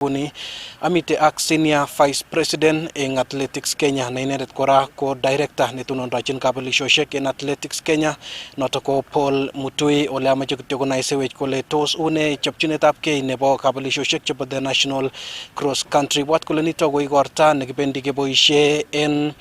Kuni amite ak senior vice president eng Athletics Kenya na inendet kora ko director netonondochin kabelisiosiek en Athletics Kenya noto ko Paul Mutui ole amache kityo konaisewech kole tos une chopchinetabgei nebo kabelisiosiek chebo the National Cross Country. Bwat kole nito ko igorta nekibendi keboisie en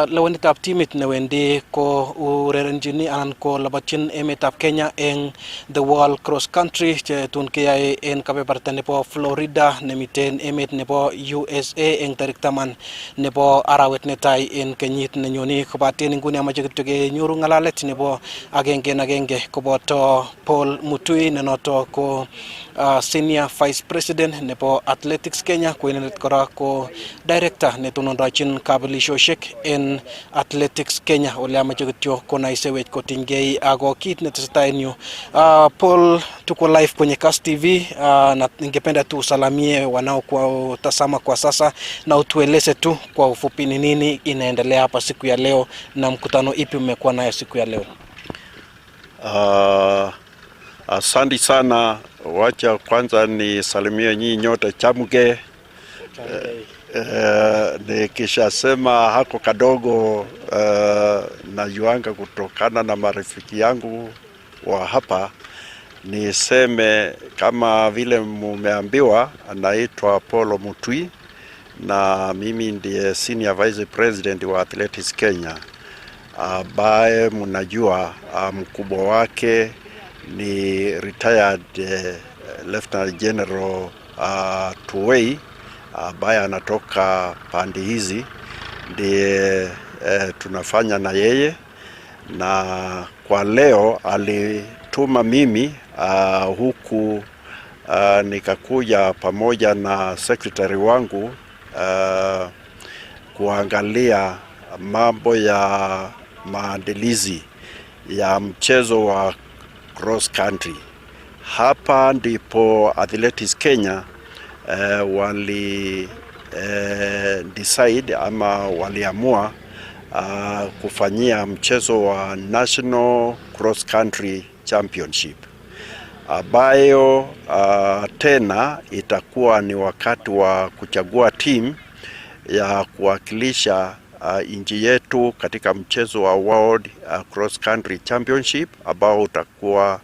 lewenitab timit newendi ko urerenjini anan ko labatyin emetab Kenya eng the World Cross Country chetun keyae en kebeberta nebo Florida nemiten emet nebo USA eng tarik 10 nebo arawet netai en kenyit nenyoni. Kobaten nguni amache kityo kenyoru ngalalet nebo agenge koboto Paul Mutui ne noto ko senior vice president nebo Athletics Kenya, ko inendet kora ko director netonondochin kabelisiosiek en Athletics Kenya. Ole amache kityo konaisewech kotinygei ako kit netesetai en yu. Paul, tuko live kwenye Kass TV na ningependa tu salamie wanaotazama kwa sasa na utueleze tu kwa ufupi ni nini inaendelea hapa siku ya leo na mkutano ipi mmekuwa nayo siku ya leo. Asante sana. Wacha kwanza ni salimie nyinyi nyote chamuge. Nikisha sema hako kadogo najuanga kutokana na marafiki yangu wa hapa, niseme kama vile mumeambiwa, anaitwa Paul Mutui na mimi ndiye senior vice president wa Athletics Kenya, ambaye mnajua mkubwa wake ni retired Lieutenant General Tuwei, ambaye anatoka pande hizi, ndiye tunafanya na yeye. Na kwa leo alituma mimi huku nikakuja pamoja na secretary wangu kuangalia mambo ya maandalizi ya mchezo wa cross country. Hapa ndipo Athletics Kenya wali decide ama waliamua kufanyia mchezo wa National Cross Country Championship, ambayo tena itakuwa ni wakati wa kuchagua team ya kuwakilisha nchi yetu katika mchezo wa World Cross Country Championship ambao utakuwa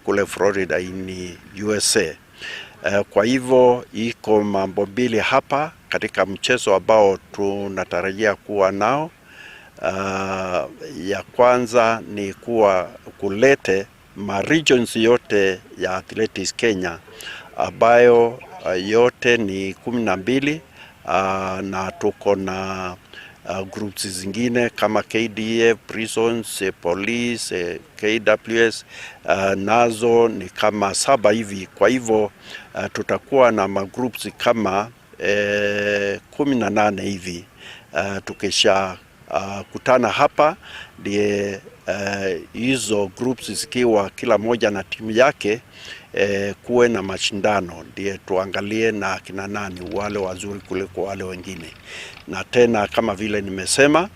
kule Florida in USA. Kwa hivyo iko mambo mbili hapa katika mchezo ambao tunatarajia kuwa nao. Ya kwanza ni kuwa kulete regions yote ya Athletics Kenya ambayo yote ni 12, na tuko na groups zingine kama KDF, prisons, police, KWS, nazo ni kama 7 hivi. Kwa hivyo tutakuwa na magroups kama 18 hivi. Tukisha kutana hapa ndiye hizo groups zikiwa kila moja na timu yake, kuwe na mashindano, ndiye tuangalie na kina nani wale wazuri kuliko wale wengine. Na tena kama vile nimesema,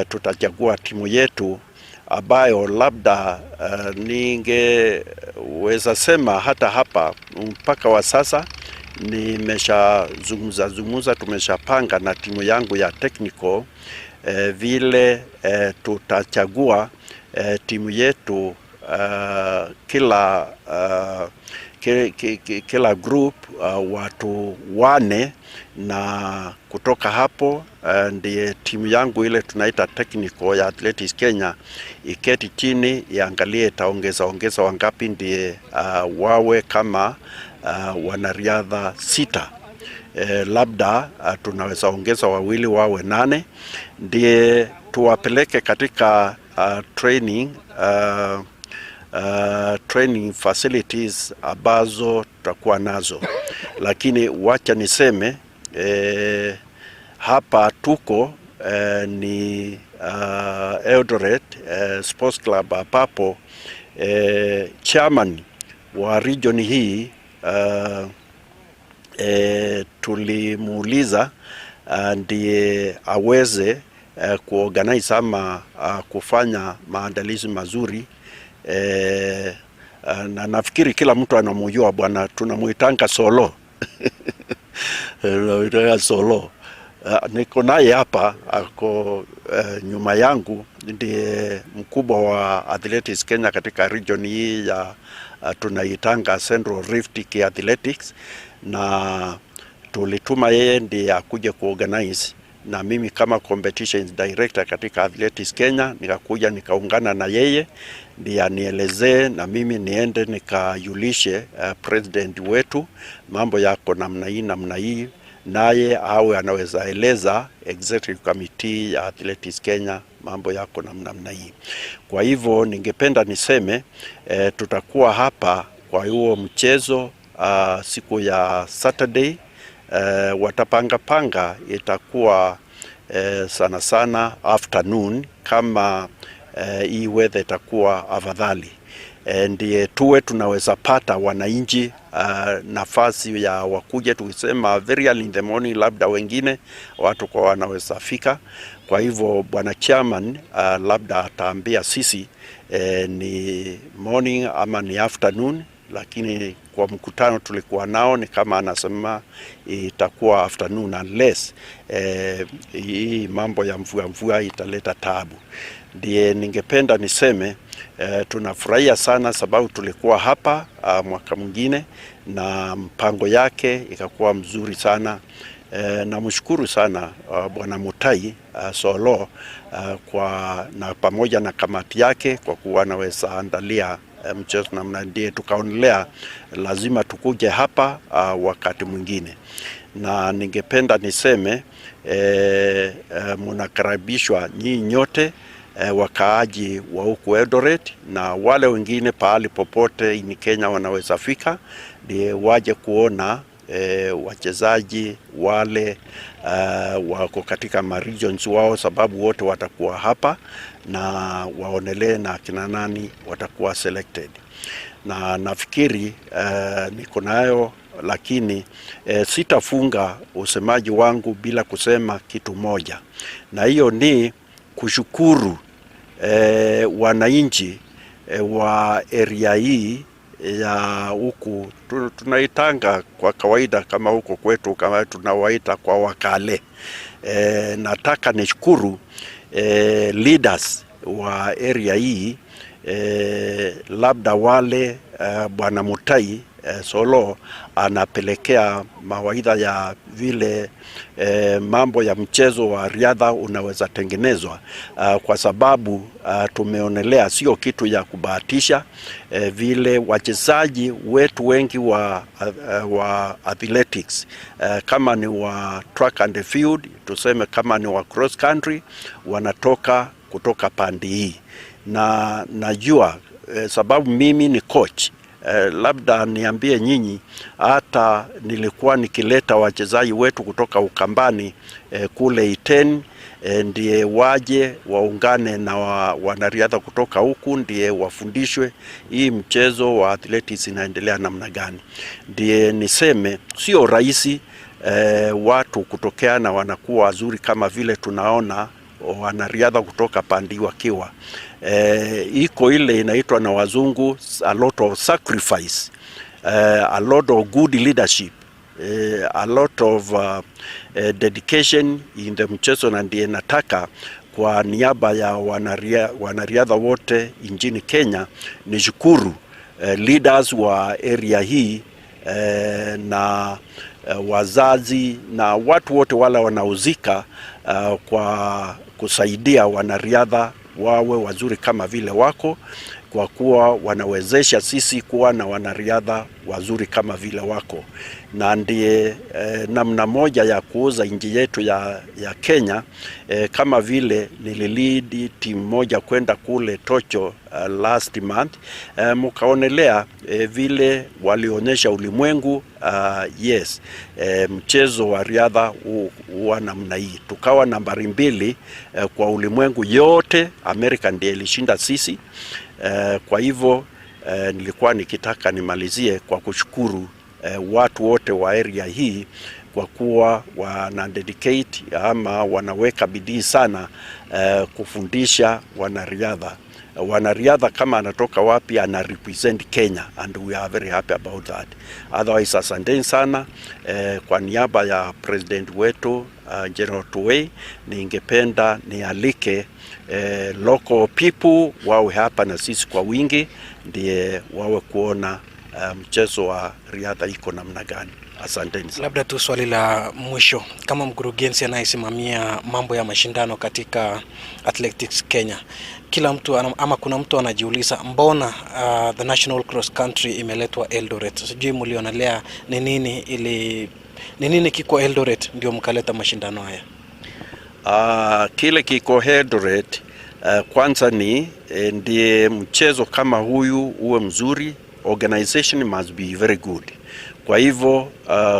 tutachagua timu yetu ambayo labda ningeweza sema hata hapa mpaka wa sasa nimeshazungumza, tumeshapanga na timu yangu ya technical vile tutachagua timu yetu kila group watu 4, na kutoka hapo ndiye timu yangu ile tunaita technical ya Athletics Kenya iketi chini iangalie itaongeza wangapi ndiye wawe kama wanariadha 6. Labda tunaweza ongeza wawili wawe 8, ndiye tuwapeleke katika training facilities ambazo tutakuwa nazo. Lakini wacha niseme hapa tuko ni Eldoret Sports Club, ambapo chairman wa region hii tulimuuliza ndiye aweze kuorganize ama kufanya maandalizi mazuri na nafikiri kila mtu anamujua bwana, tunamuitanga Solo Solo. Niko naye hapa, ako nyuma yangu, ndiye mkubwa wa Athletics Kenya katika region hii ya tunaitanga Central Rift Athletics, na tulituma yeye ndiye akuje kuorganize, na mimi kama competitions director katika Athletics Kenya nikakuja nikaungana na yeye ndiye anielezee na mimi niende nikayulishe president wetu mambo yako namna hii, naye awe anaweza eleza executive committee ya Athletics Kenya mambo yako namna hii. Kwa hivyo ningependa niseme tutakuwa hapa kwa huo mchezo siku ya Saturday. Watapanga itakuwa sana sana afternoon kama hii weather itakuwa afadhali, ndiye tuwe tunaweza pata wananchi nafasi ya wakuje. Tukisema very early in the morning, labda wengine watu kwa wanaweza fika. Kwa hivyo bwana chairman labda ataambia sisi ni morning ama ni afternoon, lakini kwa mkutano tulikuwa nao ni kama anasema itakuwa afternoon unless hii mambo ya mvua italeta taabu. Ndiye ningependa niseme tunafurahia sana sababu tulikuwa hapa mwaka mwingine na mpango yake ikakuwa mzuri sana. Namshukuru sana bwana Mutai Solo na pamoja na kamati yake kwa kuwa anaweza andalia mchezo namna, ndiye tukaonelea lazima tukuje hapa wakati mwingine. Na ningependa niseme mnakaribishwa nyinyi nyote wakaaji wa huku Eldoret na wale wengine pahali popote ni Kenya wanaweza fika, ndiye waje kuona wachezaji wale wako katika regions wao, sababu wote watakuwa hapa na waonelee na kina nani watakuwa selected. Na nafikiri niko nayo, lakini sitafunga usemaji wangu bila kusema kitu moja, na hiyo ni kushukuru wananchi wa area hii ya huku tunaitanga kwa kawaida kama huko kwetu kama tunawaita kwa wakale. Nataka nishukuru leaders wa area hii, labda wale bwana Mutai Solo anapelekea mawaidha ya vile mambo ya mchezo wa riadha unaweza tengenezwa, kwa sababu tumeonelea sio kitu ya kubahatisha. Vile wachezaji wetu wengi wa athletics, kama ni wa track and field, tuseme kama ni wa cross country, wanatoka kutoka pande hii, na najua sababu mimi ni coach. Labda niambie nyinyi, hata nilikuwa nikileta wachezaji wetu kutoka Ukambani kule Iten, ndiye waje waungane na wanariadha kutoka huku, ndiye wafundishwe hii mchezo wa athletics inaendelea namna gani. Ndiye niseme sio rahisi watu kutokea na wanakuwa wazuri kama vile tunaona wanariadha kutoka pandi wakiwa. Iko ile inaitwa na wazungu a lot of sacrifice, a lot of good leadership, a lot of dedication in the mchezo, na ndiye nataka kwa niaba ya wanariadha wote nchini Kenya nishukuru leaders wa area hii na wazazi na watu wote wala wanauzika kwa kusaidia wanariadha wawe wazuri kama vile wako, kwa kuwa wanawezesha sisi kuwa na wanariadha wazuri kama vile wako. Na ndiye namna moja ya kuuza nchi yetu ya Kenya, kama vile nililidi timu moja kwenda kule Tocho last month, mkaonelea vile walionyesha ulimwengu yes, mchezo wa riadha huwa namna hii. Tukawa nambari 2 kwa ulimwengu yote. Amerika ndiye ilishinda sisi. Kwa hivyo nilikuwa nikitaka nimalizie kwa kushukuru watu wote wa area hii kwa kuwa wana dedicate ama wanaweka bidii sana kufundisha wanariadha. Wanariadha kama anatoka wapi ana represent Kenya, and we are very happy about that. Otherwise, asanteni sana kwa niaba ya president wetu General Tuwei, ningependa nialike local people wawe hapa na sisi kwa wingi, ndiye wawe kuona mchezo wa riadha iko namna gani. Asanteni sana. Labda tu swali la mwisho, kama mkurugenzi anayesimamia mambo ya mashindano katika Athletics Kenya, kila mtu ama kuna mtu anajiuliza mbona the National Cross Country imeletwa Eldoret? Sijui mlionelea ni nini kiko Eldoret ndio mkaleta mashindano haya? Kile kiko Eldoret kwanza ni ndiye mchezo kama huyu uwe mzuri, organization must be very good. Kwa hivyo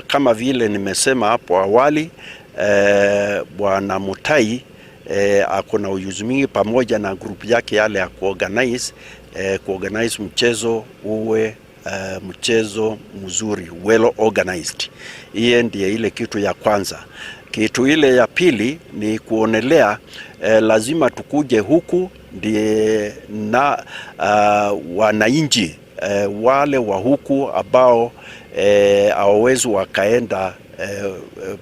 kama vile nimesema hapo awali, Bwana Mutai ako na ujuzi mingi pamoja na group yake yale ya kuorganize mchezo uwe mchezo mzuri, well organized. Hiyo ndiye ile kitu ya kwanza. Kitu ile ya pili ni kuonelea lazima tukuje huku ndiye na wananchi wale wa huku ambao hawawezi wakaenda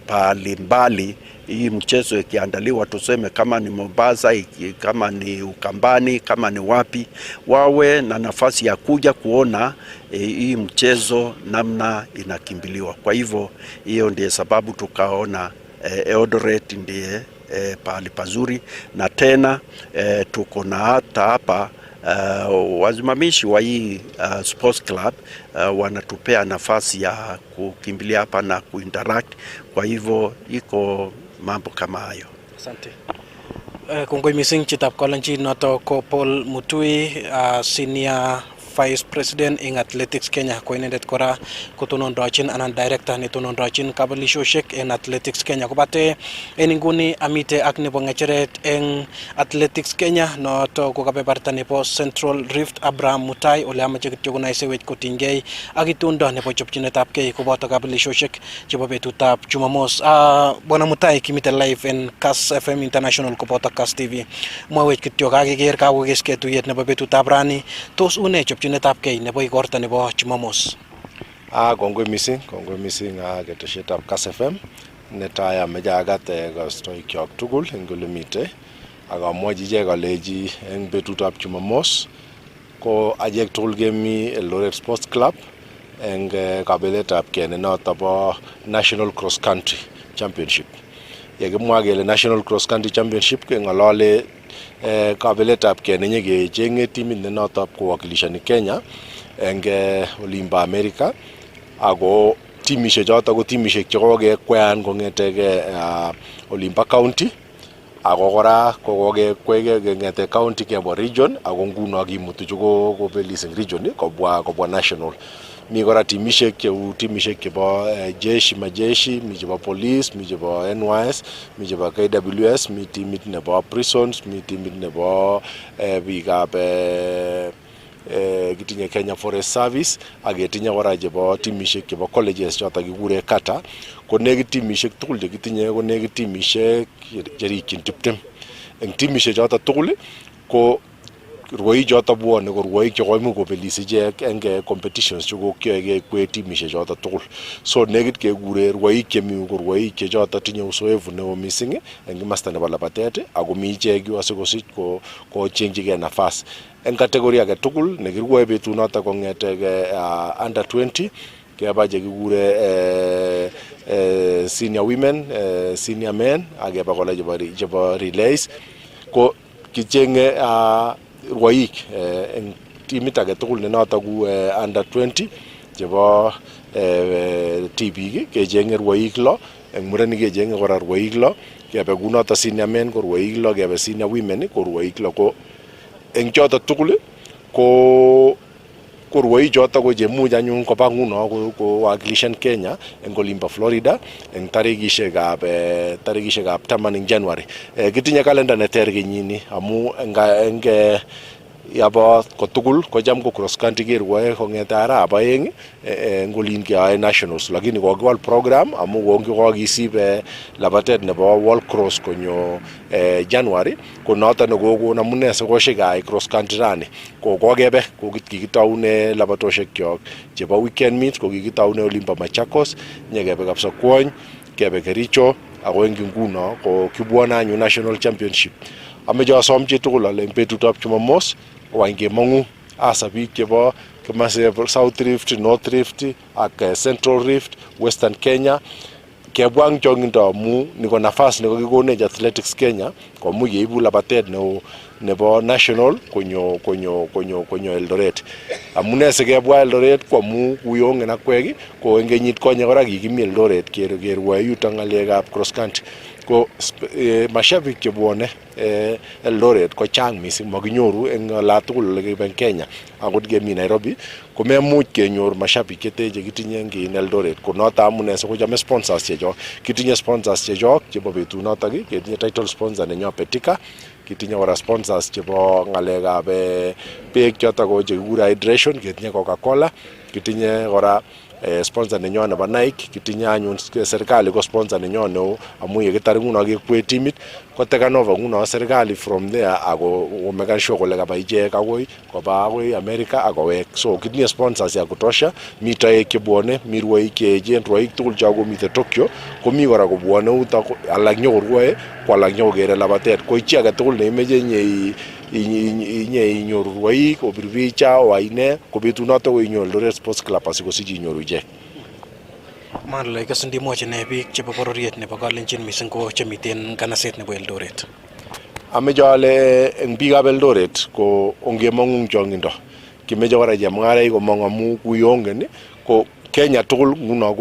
pahali mbali. Hii mchezo ikiandaliwa tuseme kama ni Mombasa, kama ni Ukambani, kama ni wapi, wawe na nafasi ya kuja kuona hii mchezo namna inakimbiliwa. Kwa hivyo hiyo ndiye sababu tukaona Eldoret ndiye pahali pazuri, na tena tuko na hata hapa wazimamishi wa hii sports club wanatupea nafasi ya kukimbilia hapa na kuinteract. Kwa hivyo iko mambo kama hayo. Asante. Kongoi mising chitap kolanchi noto ko Paul Mutui, senior Vice President in Athletics Kenya, ko inendet kora kotonondochin anan director netonondochin kabelishoshek en Athletics Kenya. Kobate en inguni amite ak nebo ngecheret en Athletics Kenya noto ko kabebarta nebo Central Rift, Abraham Mutai, ole amache kityo konai sewech kotinygei ak itundo nebo chopchinetabgei koboto kabelishoshek chebo betutab Jumamos. Bwana Mutai, kimite live en Kass FM International koboto Kass TV. Mwawech kityo kakeker kakokeskei tuyet nebo betutab rani, tos une chopchinetabgei nebo igorta nebo Jumamos? Kongoi mising keteshetab Kass FM. Netai ameche agat kastoikyok tugul eng ole mitei ak amwochi ichek aleji eng betutab Jumamos ko achek tugul kemi Eldoret Sports Club eng kabeletab kei noto bo National Cross Country Championship. Yekimwa kele National Cross Country Championship keng'olole kabeletab kei nenyekecheng'e timit ne noto kowakilishani Kenya eng olimbo America, ako timishek choto ko timishek chekokekwean kongetege olimbo county, ako kora kokokekwege kongete county kebwa region, ako nguno kimutu kobelis eng region kobwa national. Mi kora timishek chebo majeshi, mi chebo police, mi chebo NYS, mi chebo KWS, mi timit nebo prisons, mi timit nebo biikab kitinye Kenya Forest Service, ak ketinye kora chebo timishek chebo colleges choto kikure kata. Ko nekit timishek tugul chekitinye ko nekit timishek cherikyin 20. Eng timishek choto tugul ko rwoik choto bwone ko rwoik chekoimuch kobelis ichek eng competitions chekokyoe kwe timishek choto tugul. So nekit kekure rwoik chemi ko rwoik che choto tinye uzoefu neo mising eng kimasta nebo labatet, ako mi ichek yu asikosich kochengjigei nafas eng kategori age tugul nekirwoe betunoto kongetege under 20 keba chekikure senior women, senior men, akeba kora chebo relays. Ko kichenge rwoik eng timit age tugul ne noto ku under 20 chebo tibik kechenge rwoik 6, eng murenik kechenge kora rwoik 6, kebe kunoto senior men ko rwoik 6, kebe senior women ko rwoik 6. Ko eng choto tugul ko rwoik choto ko chemuch anyun koba nguno ko wakilishan Kenya eng olimbo Florida eng tarikishekab 10 eng January. Kitinye kalenda neter kenyini amu eng yabo kotugul kocham ko cross country kerwae kong'ete arap aeng ngolin keae nationals, lakini kokiwal program amu kokisib labatet nebo World Cross konyo January, ko noto nekokon amune sikoshek keae cross country rani. Kokebe kikitaune labatoshek kyok chebo weekend meet, ko kikitaune olimpo Machakos, nyekebe kapsa Kwony, kebe Kericho, ako eng nguno ko kibwone anyu national championship. Ameche asom chitugul ale eng betutab Jumamos wany kemongu asa biik chebo kimase South Rift, North Rift ak Central Rift, Western Kenya kebwa eng chongindo amu niko nafas nekokikonech Athletics Kenya komu yeibu labatet neo nebo national konyo Eldoret. Amune sikebwa Eldoret ko amu kuyongen akwek ko eng kenyit konye kora kikimi Eldoret kerwae yuto ng'alekab cross country. Ko mashabik chebwone Eldoret ko chang mising, makinyoru eng olatugul eng Kenya. Akot kemi Nairobi komemuch kenyor mashabik chete chekitinye eng Eldoret. Ko noto amune sikochome sponsors chechok. Kitinye sponsors chechok chebo betunotok, kitinye title sponsor nenyo Betika, kitinye kora sponsors chebo ng'alekab beek chotok ko chekikure hydration, kitinye Coca-Cola, kitinye kora sponsor nenyo nebo Nike, kitinye anyun serikali ko sponsor nenyo neo amu yekitar nguno kekwee timit kotekan over nguno serikali from there ako make sure kole kaba ichek akoi America akowek. So kitinye sponsors ya kutosha, mi toek chebwone, mi rwoik cheechen, rwoik tugul chakomite Tokyo, komi kora kobwone uto alak nyokorwoe ko alak nyokokere labatet. Ko ichi age tugul neimeche inyoru rwoik obir picha waine ko betunoto ko inyoru Eldoret Sports Club asikosich inyoru ichek. Marle kas ndimwochi ne biik chebo bororiet nebo Kalenjin mising ko chemiten kanaset nebo Eldoret. Ameche ale eng biikab Eldoret ko ongemong'u eng chong'indo. Kimeche kora chemung'araik komong amu kuyongen ko Kenya tugul nguno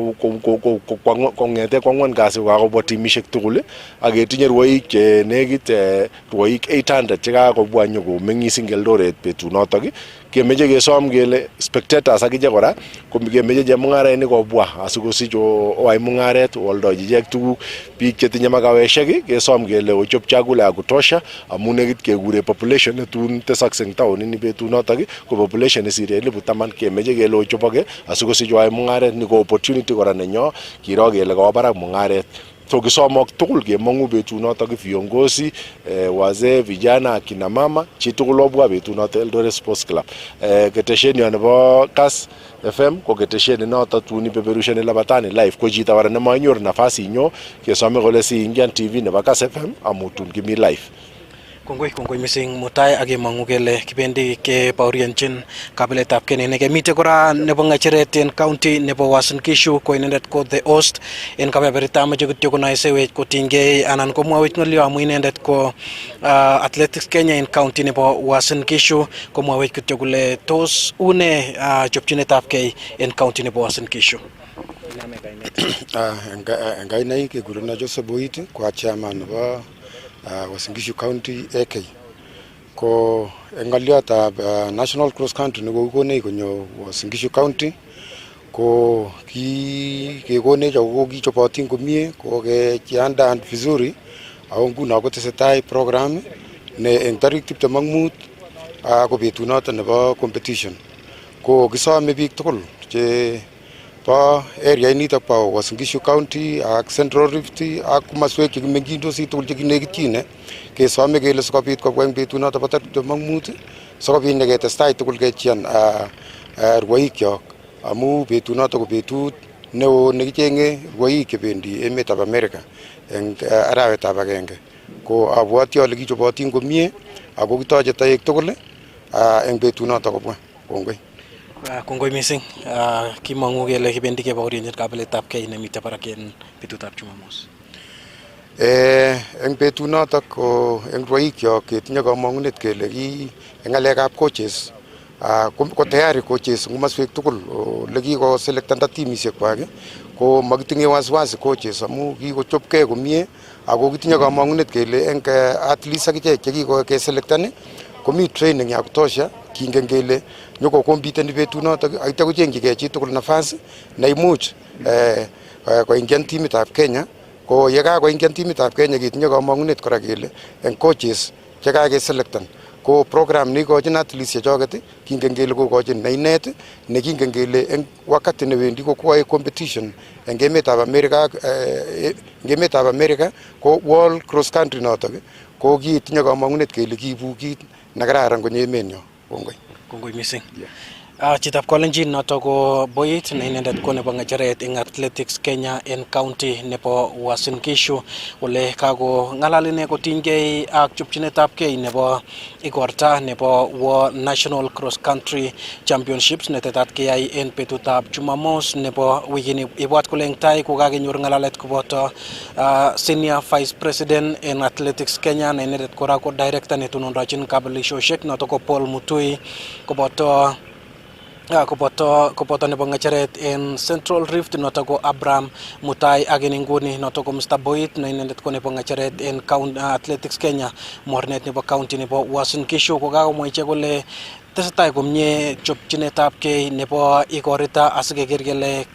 kong'ete kwang'wan kasi kokakobwa timishek tugul ak ketinye rwoik che nekit rwoik 800 chekakobwa nyokomeng'is eng Eldoret betunotok. Kemeche kesom kele spectators akiche kora kemeche chemung'arainik kobwa asikosich oai mung'aret oaldochi ichek tuguk. Biik chetinye makaweshek kesom kele ochop chakula ya kutosha amu nekit kekure population netun tesakse eng taonini betunotok ko population nesire 10,000. Kemeche kele ochopoke asikosich oai mung'aret, ni ko opportunity kora nenyo kiro kele kawo barak mung'aret. So kisomok tugul kemong'u betunotok, viongozi, wazee, vijana, akina mama, chi tugul obwa betunotok Eldoret Sports Club. Ketesheni nebo Kass FM ko ketesheni notok tun ipeperusheni labatani live, ko chito kora nemanyor nafasi inyo kesome kole si Indian TV nebo Kass FM amu tun kimi live. Kongoi mising mutai ak kemong'u kele kibendi kebaorionjin kabiletab Kenya. Nekemite kora nebo ng'echeret en county nebo Uasin Gishu ko inendet ko the host en kebeberta amache kityo konoisewech kotinygei anan komwawech ng'olyo amu inendet ko Athletics Kenya en county nebo Uasin Gishu, komwawech kityo kole tos une chopchinetabgei en county nebo Uasin Gishu. En kainaik kekurena Joseph Boit ko chairman nebo Uasin Gishu County AK. Ko eng ng'olyotab National Cross Country nekokikonech konyo Uasin Gishu County ko kekonech ako kichopotin komie, ko kejiandan vizuri ako nguno kotesetai program ne eng tarik 25 ko betunoto nebo competition. Ko kisome biik tugul che po area initok po Uasin Gishu County ak Central Rift ak komaswek chekimeng'indosi tugul chekinekitchine kesome kele sikobit kobwa eng betunoto bo tarik 25 sikobit neketestai tugul kechian rwoikyok amu betunoto ko betut neo nekicheng'e rwoik chebendi emetab America eng arawetab agenge. Ko abwoti ale kichopotin komie ako kitoche toek tugul eng betunoto kobwa. Kongoi. Kongoi mising. Kimong'u kele kibendi kebaorionjin kabiletab Kenya nemite barak en betutab Jumamos. Eng betunotok ko eng rwoikyok ketinye kamang'unet kele eng ng'alekab coaches ko tayari coaches eng komaswek tugul ole kikoselectanda timishek kwak ko makitinye wasiwasi coaches amu kikochopkei komie ako kitinye kamang'unet kele eng athletes akichek chekikokeselectan komi training ya kutosha, kingen kele nyoko compete betunotok aitya kochengchigei chi tugul nafasi neimuch koingian timitab Kenya. Ko yekakoingian timitab Kenya ketinye kamang'unet kora kele eng coaches chekakeselectan ko program ni ko jina athlete choget kingen kele ko kochin nainet ne kingen kele en wakati ne wendi ko kwae competition en emetab America ko world cross country notok ko kitinye kamangunet kele kiibu kit nekararan konyo emenyo. Kongoi missing. Chitab kolenjin noto ko boyit ne inendet ko nebo ng'echeret eng Athletics Kenya en county nebo Uasin Gishu ole kako ng'alaline kotinygei ak chopchinetabgei nebo igorta nebo World National Cross Country Championships netetat keyai en betutab Jumamos nebo wikini. Ibwat kole eng tai ko kakenyor ng'alalet koboto Senior Vice President en Athletics Kenya ne inendet kora ko director netonondochin kabelisiosiek noto ko Paul Mutui koboto nebo ng'echeret en Central Rift noto ko Abraham Mutai ak en inguni noto ko Mr. Boyit na inendet ko nebo ng'echeret en Athletics Kenya mornet nebo county nebo Uasin Gishu ko kakomwa ichek kole tesetai komie chopchinetabgei nebo igorita asikeker kele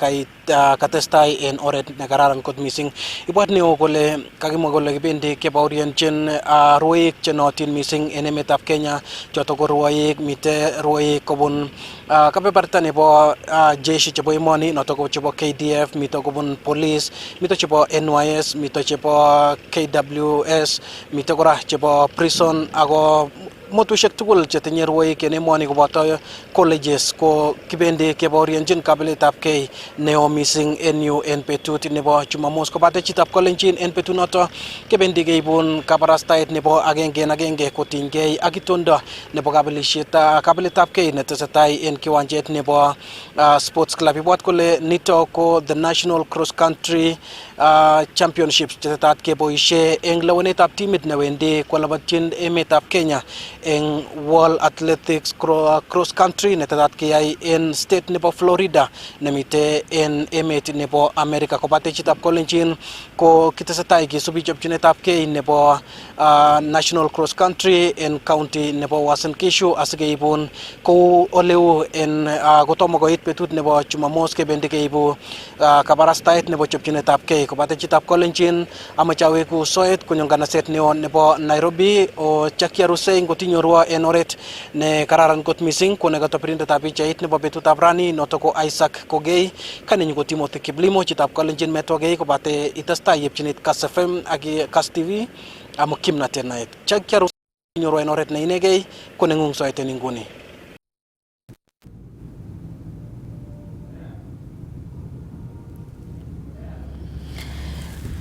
katestai en oret nekararan kot missing. Ibwat neo kole kakimwa kole kibendi kebaorionjin rwoik chenootin missing en emetab Kenya choto ko rwoik mite rwoik kobun kebeberta nebo jeshi chebo emoni noto ko chebo KDF, mito kobun police, mito chebo NYS, mito chebo KWS, mito kora chebo prison ako motushek tugul chetinye rwoik en emoni koboto colleges ko kibendi kebaorionjin kabeletabgei neo missing en yu en betut nebo Jumamos kobate chitab kolenjin en betunoto kebendi keibun kabarastaet nebo agenge en agenge kotinygei ak itondo nebo kabeletabgei netesetai en kiwanjet nebo sports club. Ibwat kole nito ko the National Cross Country Championships chetetat keboishe eng lewenetab timit newendi kwalabatyin emetab Kenya eng World Athletics Cross Country netetat keyai en state nebo Florida nemite en emet nebo America. Kobate chitab kolenjin ko kitesetai kisubi chopchinetabgei nebo National Cross Country en county nebo Uasin Gishu asikeibun kou oleu en kotomo koit betut nebo Jumamos kebendi keibu kabarastaet nebo chopchinetabgei. Kobate chitab kolenjin amache aweku soet konyo nganaset neo nebo Nairobi o Chakia Rusei ngotinyorwo en oret ne kararan kot missing ko nekoto pirindetab pichait nebo betutab rani noto ko Isaac Kogei kanenyu ko Timothy Kiblimo. Chitab kolenjin metogei kobate itestai yepchinit Kass FM ak Kass TV amu kimnatet naet. Chakia Rusei nyorwo en oret ne inegei ko nengung soet en inguni.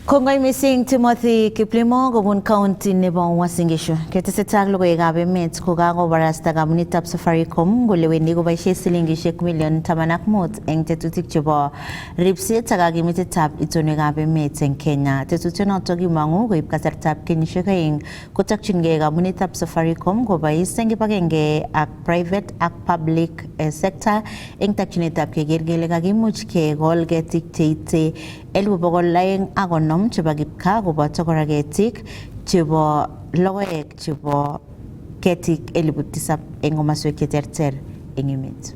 Kongoi missing Timothy Kiplimo kobun county nebo Uasin Gishu. Ketesetai logoiwekab emet ko kakobarasta kampunitab Safaricom kole wendi koboisie silingishek million 15 eng tetutik chebo ripset ak kakimitetab itonwekab emet eng Kenya. Tetutyonoto kimang'u koib kasartab kenyisiek aeng kotokyingei kampunitab Safaricom kobois eng kibagenge ak private ak public sector eng takyinetab keker kele kakimuch kekol ketik cheite 250 chebo kipkaa koboto kora ketik chebo logoek chebo ketik 7,000 eng komaswek cheterter eng emet.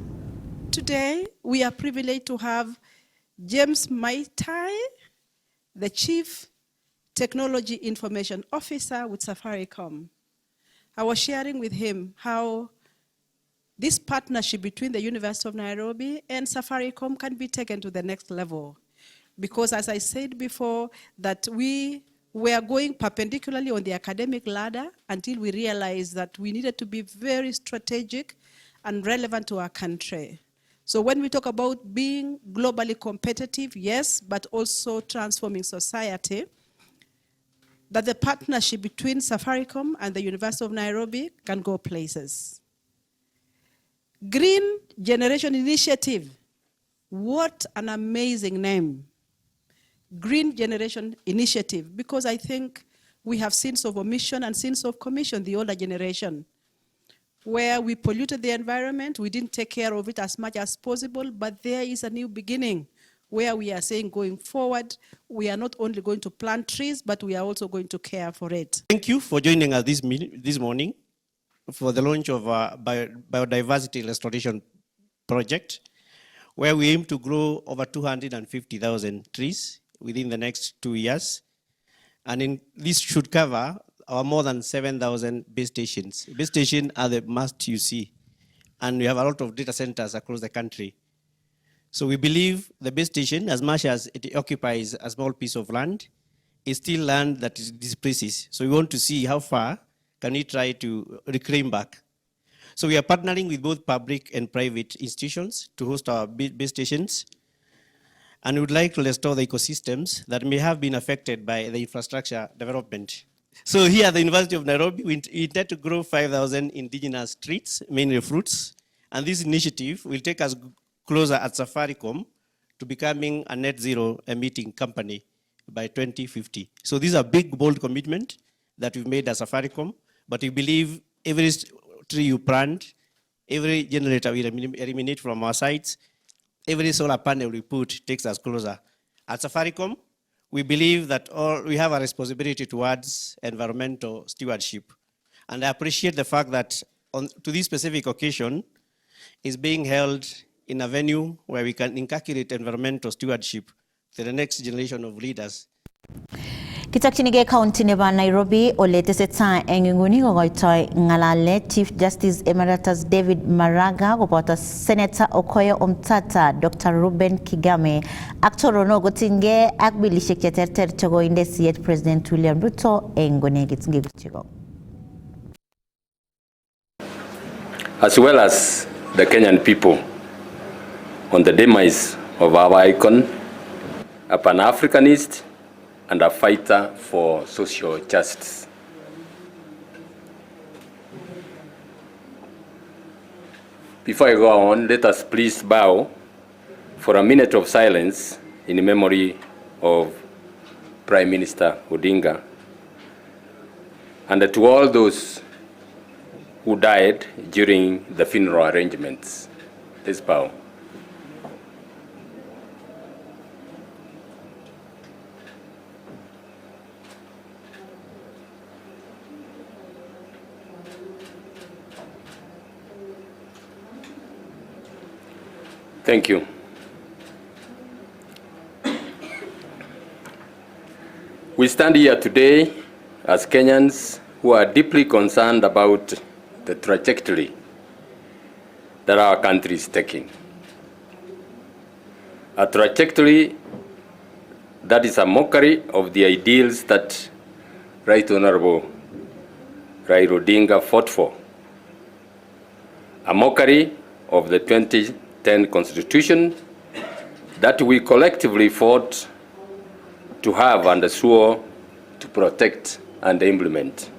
Today we are privileged to have James Maitai, the Chief Technology Information Officer with Safaricom. I was sharing with him how this partnership between the University of Nairobi and Safaricom can be taken to the next level. Because as I said before, that we were going perpendicularly on the academic ladder until we realized that we needed to be very strategic and relevant to our country. So when we talk about being globally competitive, yes, but also transforming society, that the partnership between Safaricom and the University of Nairobi can go places. Green Generation Initiative, what an amazing name. Green Generation Initiative, because I think we have sins of omission and sins of commission, the older generation, where we polluted the environment, we didn't take care of it as much as possible, but there is a new beginning where we are saying going forward, we are not only going to plant trees, but we are also going to care for it. Thank you for joining us this morning for the launch of a biodiversity restoration project, where we aim to grow over 250,000 trees within the next 2 years. And this should cover our more than 7,000 base stations. Base stations are the must you see, and we have a lot of data centers across the country. So we believe the base station, as much as it occupies a small piece of land, is still land that is displaces. So we want to see how far can we try to reclaim back. So we are partnering with both public and private institutions to host our base stations. And we would like to restore the ecosystems that may have been affected by the infrastructure development. So here at the University of Nairobi, we intend to grow 5,000 indigenous trees, mainly fruits. And this initiative will take us closer at Safaricom to becoming a net zero emitting company by 2050. So these are big, bold commitment that we've made as Safaricom, but we believe every tree you plant, every generator we eliminate from our sites, every solar panel we put takes us closer. At Safaricom, we believe that we have a responsibility towards environmental stewardship. And I appreciate the fact that to this specific occasion is being held in a venue where we can inculcate environmental stewardship to the next generation of leaders. Kitakchinige County nebo Nairobi ole tesetai eng inguni kokoitoi ngalale Chief Justice Emeritus David Maraga koboto Senator Okoye Omtata, Dr. Ruben Kigame ak torono kotinygei ak bilishek cheterter chekoinde siyet President William Ruto eng konekit ngekutyiko. As well as the Kenyan people on the demise of our icon, a Pan-Africanist and a fighter for social justice. Before I go on, let us please bow for a minute of silence in memory of Prime Minister Odinga and to all those who died during the funeral arrangements. Let's bow. Thank you. We stand here today as Kenyans who are deeply concerned about the trajectory that our country is taking. A trajectory that is a mockery of the ideals that Right Honorable Raila Odinga fought for. A mockery of the 2010 Constitution that we collectively fought to have and swore to protect and implement.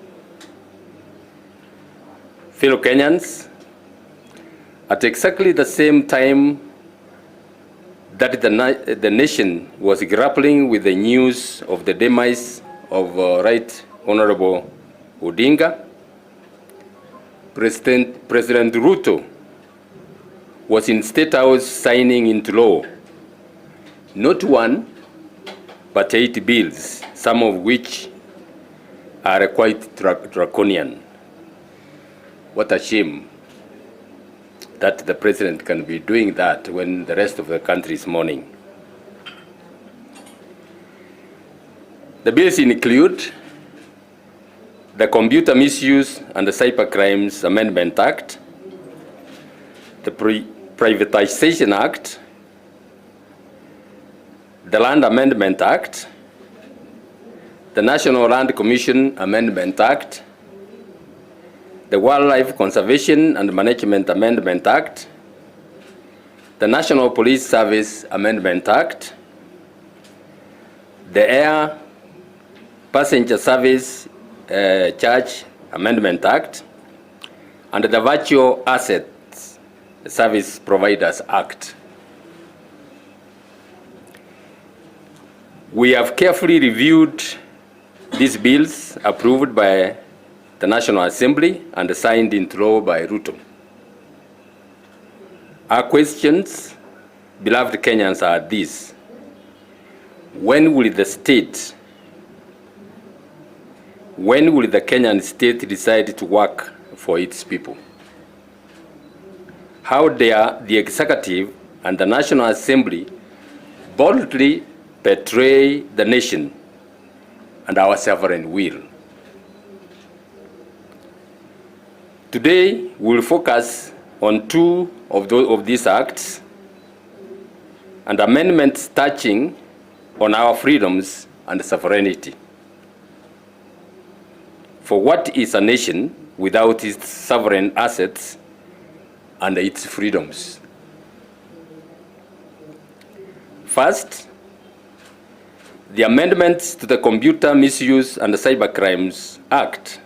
Fellow Kenyans, at exactly the same time that the nation was grappling with the news of the demise of Right Honorable Odinga, President Ruto was in State House signing into law not one, but 8 bills, some of which are quite draconian. What a shame that the president can be doing that when the rest of the country is mourning. The bills include the Computer Misuse and the Cybercrimes Amendment Act, the Privatization Act, the Land Amendment Act, the National Land Commission Amendment Act, the Wildlife Conservation and Management Amendment Act, the National Police Service Amendment Act, the Air Passenger Service Charge Amendment Act, and the Virtual Assets Service Providers Act. We have carefully reviewed these bills approved by the National Assembly and signed into law by Ruto. Our questions, beloved Kenyans, are these. When will the Kenyan state decide to work for its people? How dare the executive and the National Assembly boldly betray the nation and our sovereign will? Today, we'll focus on two of these acts and amendments touching on our freedoms and sovereignty. For what is a nation without its sovereign assets and its freedoms? First, the amendments to the Computer Misuse and Cybercrimes Act,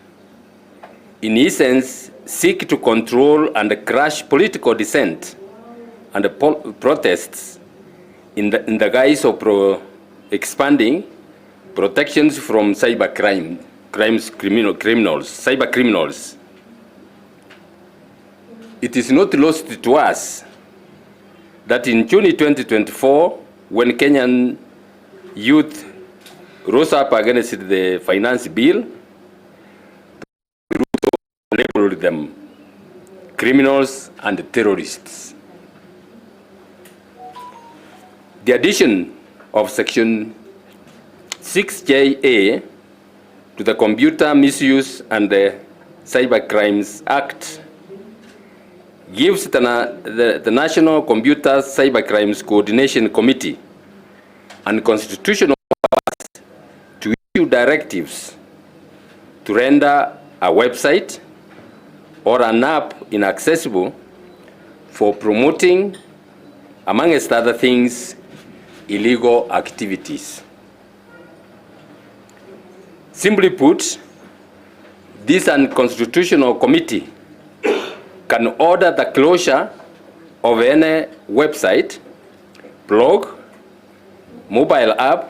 in essence, seek to control and crush political dissent and protests in the guise of expanding protections from cyber criminals. It is not lost to us that in June 2024, when Kenyan youth rose up against the finance bill, labeled them criminals and terrorists. The addition of Section 6JA to the Computer Misuse and the Cybercrimes Act gives the National Computer Cybercrimes Coordination Committee and constitutional powers to issue directives to render a website or an app inaccessible for promoting, amongst other things, illegal activities. Simply put, this unconstitutional committee can order the closure of any website, blog, mobile app,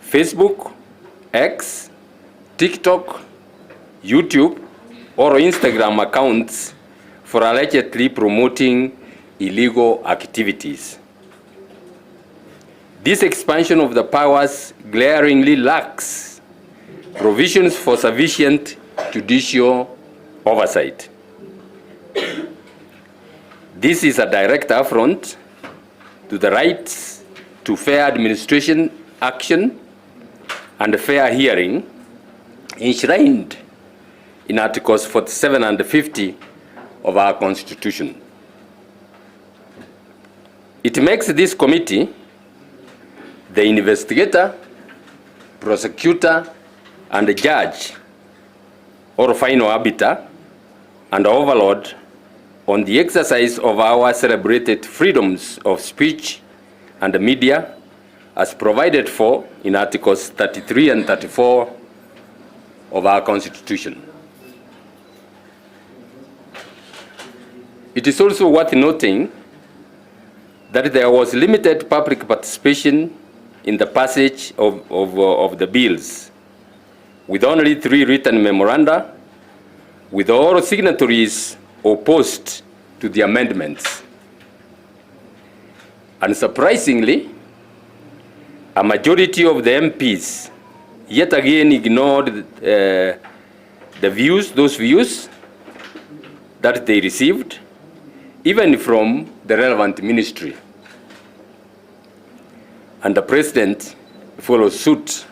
Facebook, X, TikTok, YouTube, or Instagram accounts for allegedly promoting illegal activities. This expansion of the powers glaringly lacks provisions for sufficient judicial oversight. This is a direct affront to the rights to fair administration action and fair hearing enshrined in Articles 47 and 50 of our Constitution. It makes this committee the investigator, prosecutor, and the judge, or final arbiter and overlord on the exercise of our celebrated freedoms of speech and the media as provided for in Articles 33 and 34 of our Constitution. It is also worth noting that there was limited public participation in the passage of the bills, with only 3 written memoranda, with all signatories opposed to the amendments. Unsurprisingly, a majority of the MPs yet again ignored those views that they received, even from the relevant ministry. And the President followed suit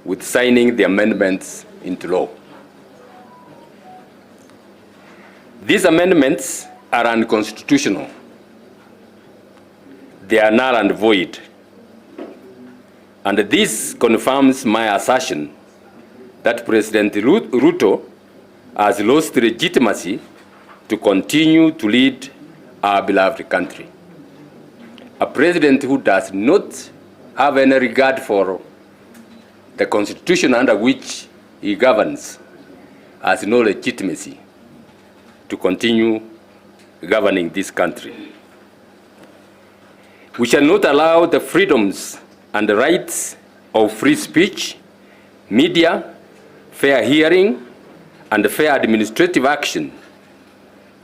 with signing the amendments into law. These amendments are unconstitutional. They are null and void. And this confirms my assertion that President Ruto has lost legitimacy to continue to lead our beloved country. A president who does not have any regard for the Constitution under which he governs has no legitimacy to continue governing this country. We shall not allow the freedoms and the rights of free speech, media, fair hearing, and fair administrative action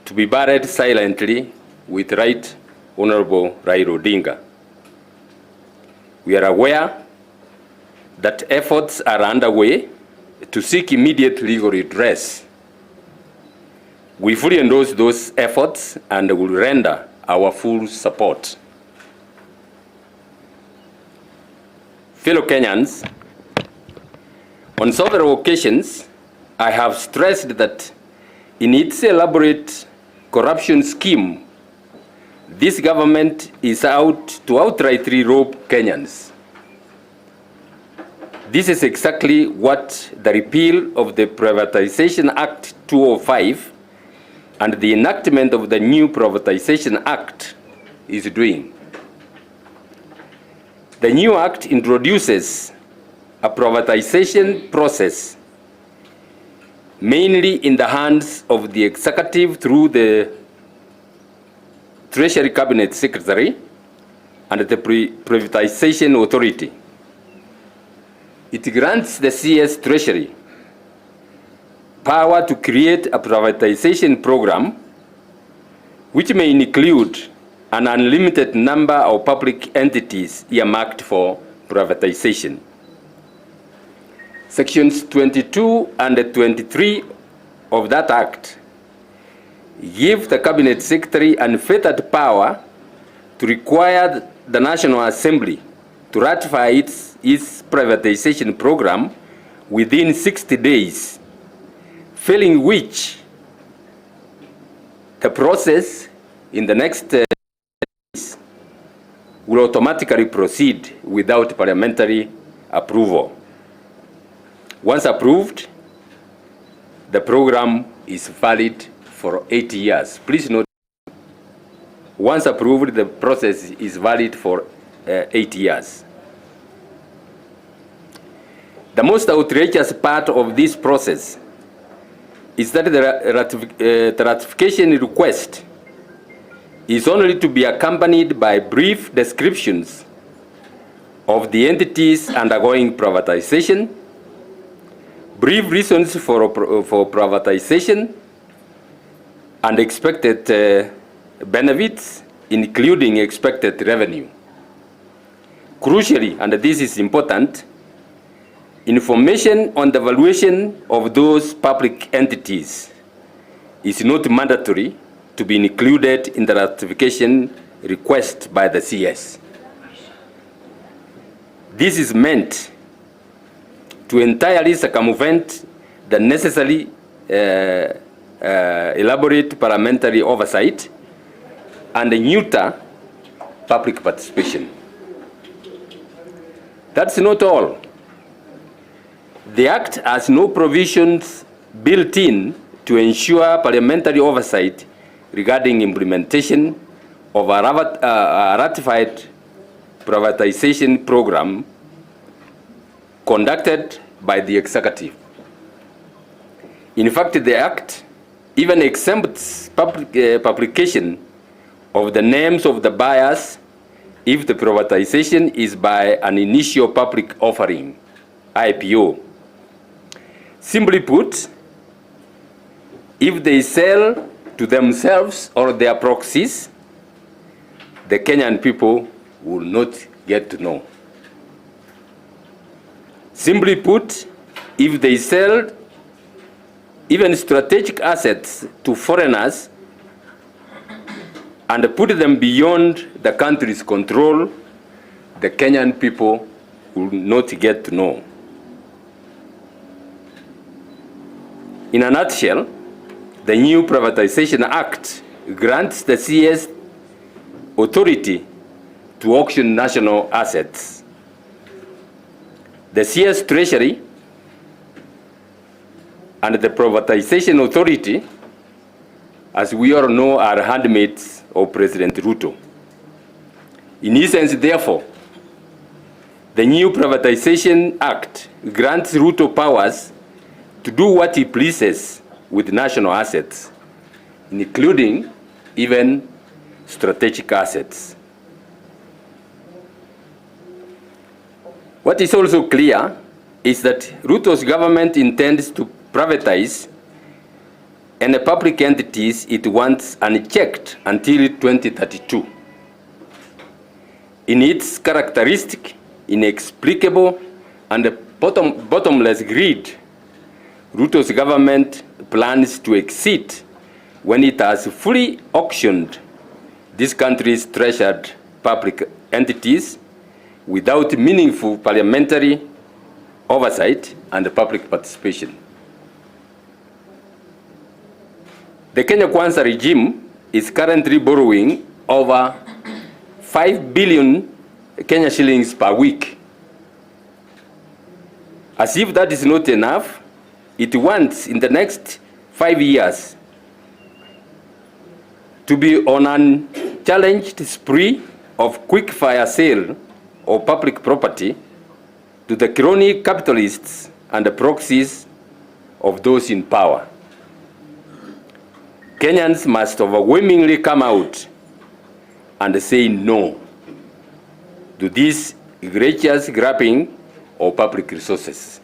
to be buried silently with Right Honorable Raila Odinga. We are aware that efforts are underway to seek immediate legal redress. We fully endorse those efforts and will render our full support. Fellow Kenyans, on several occasions, I have stressed that In its elaborate corruption scheme, this government is out to outrightly rob Kenyans. This is exactly what the repeal of the Privatization Act 2005 and the enactment of the new Privatization Act is doing. The new act introduces a privatization process mainly in the hands of the executive through the Treasury Cabinet Secretary and the Privatization Authority. It grants the CS Treasury power to create a privatization program which may include an unlimited number of public entities earmarked for privatization. Sections 22 and 23 of that Act give the Cabinet Secretary unfettered power to require the National Assembly to ratify its privatization program within 60 days, failing which the process in the next days will automatically proceed without parliamentary approval. Once approved, the program is valid for 8 years. Please note, once approved, the process is valid for 8 years. The most outrageous part of this process is that the ratification request is only to be accompanied by brief descriptions of the entities undergoing privatization, brief reasons for privatization, and expected benefits, including expected revenue. Crucially, and this is important, information on the valuation of those public entities is not mandatory to be included in the ratification request by the CS. This is meant to entirely circumvent the necessary elaborate parliamentary oversight and neuter public participation. That's not all. The Act has no provisions built in to ensure parliamentary oversight regarding implementation of a ratified privatization program conducted by the executive. In fact, the Act even exempts publication of the names of the buyers if the privatization is by an initial public offering, IPO. Simply put, if they sell to themselves or their proxies, the Kenyan people will not get to know. Simply put, if they sell even strategic assets to foreigners and put them beyond the country's control, the Kenyan people will not get to know. In a nutshell, the new Privatization Act grants the CS authority to auction national assets. The CS Treasury and the Privatization Authority, as we all know, are handmaids of President Ruto. In essence, therefore, the new Privatization Act grants Ruto powers to do what he pleases with national assets, including even strategic assets. What is also clear is that Ruto's government intends to privatize any public entities it wants unchecked until 2032. In its characteristic, inexplicable, and bottomless greed, Ruto's government plans to exit when it has fully auctioned this country's treasured public entities without meaningful parliamentary oversight and public participation. The Kenya Kwanza regime is currently borrowing over 5 billion Kenya shillings per week. As if that is not enough, it wants in the next 5 years to be on a challenged spree of quick fire sale of public property to the crony capitalists and the proxies of those in power. Kenyans must overwhelmingly come out and say no to this egregious grabbing of public resources.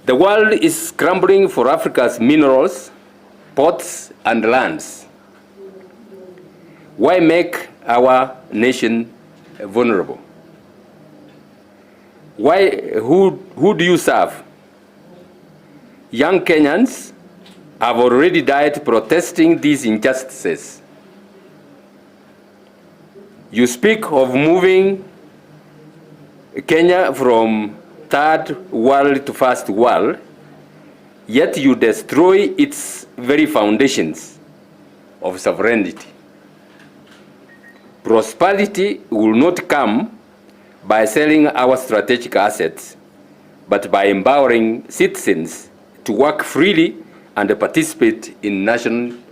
The world is scrambling for Africa's minerals, ports, and lands. Why make our nation vulnerable? Who do you serve? Young Kenyans have already died protesting these injustices. You speak of moving Kenya from third world to first world, yet you destroy its very foundations of sovereignty. Prosperity will not come by selling our strategic assets, but by empowering citizens to work freely and participate in nation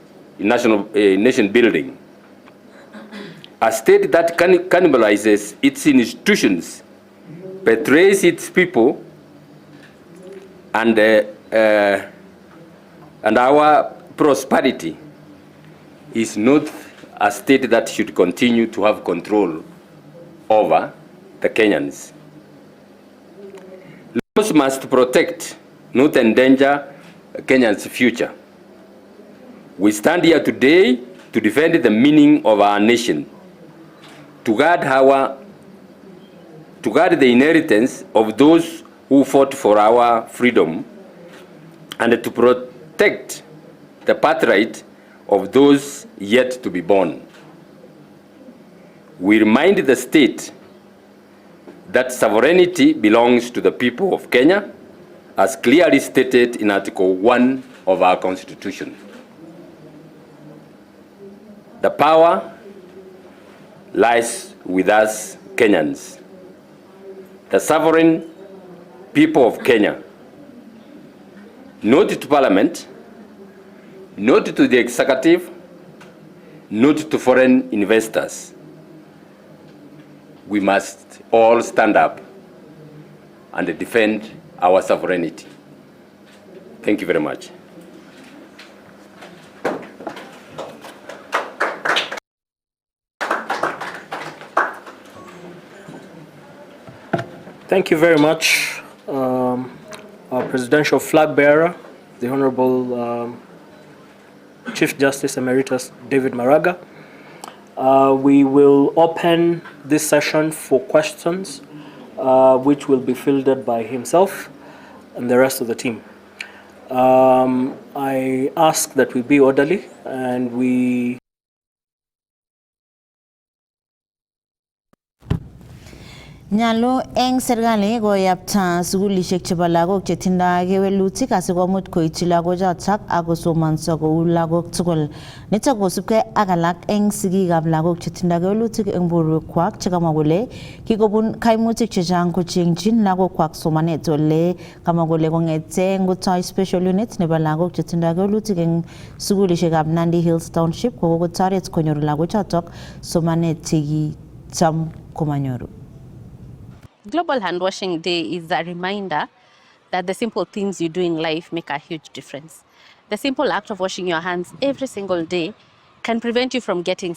building. A state that cannibalizes its institutions, betrays its people, and our prosperity is not a state that should continue to have control over the Kenyans. Laws must protect, not endanger, Kenyans' future. We stand here today to defend the meaning of our nation, to guard the inheritance of those who fought for our freedom, and to protect the birthright of those yet to be born. We remind the state that sovereignty belongs to the people of Kenya, as clearly stated in Article 1 of our Constitution. The power lies with us Kenyans, the sovereign people of Kenya, not to Parliament, not to the executive, not to foreign investors. We must all stand up and defend our sovereignty. Thank you very much. Thank you very much, our Presidential Flag Bearer, the Honorable Chief Justice Emeritus David Maraga. We will open this session for questions, which will be fielded by himself and the rest of the team. I ask that we be orderly and we Nyalo eng serikali koyapta sugulishek chebo lagok chetindoi kewelutik asikomut koityi lagochotok akosomonso kou lagok tugul. Nitok kosubkei ak alak eng sigikab lagok chetindoi kewelutik eng borwekwak chekamwa kole kikobun kaimutik chechang kochengchin lagokwak somanet ole kamwa kole kong'ete ngotoi special unit nebo lagok chetindoi kewelutik eng sugulishekab Nandi Hills Township kokotoret konyoru lagochotok somanet chekicham komanyoru. Global Hand Washing Day is a reminder that the simple things you do in life make a huge difference. The simple act of washing your hands every single day can prevent you from getting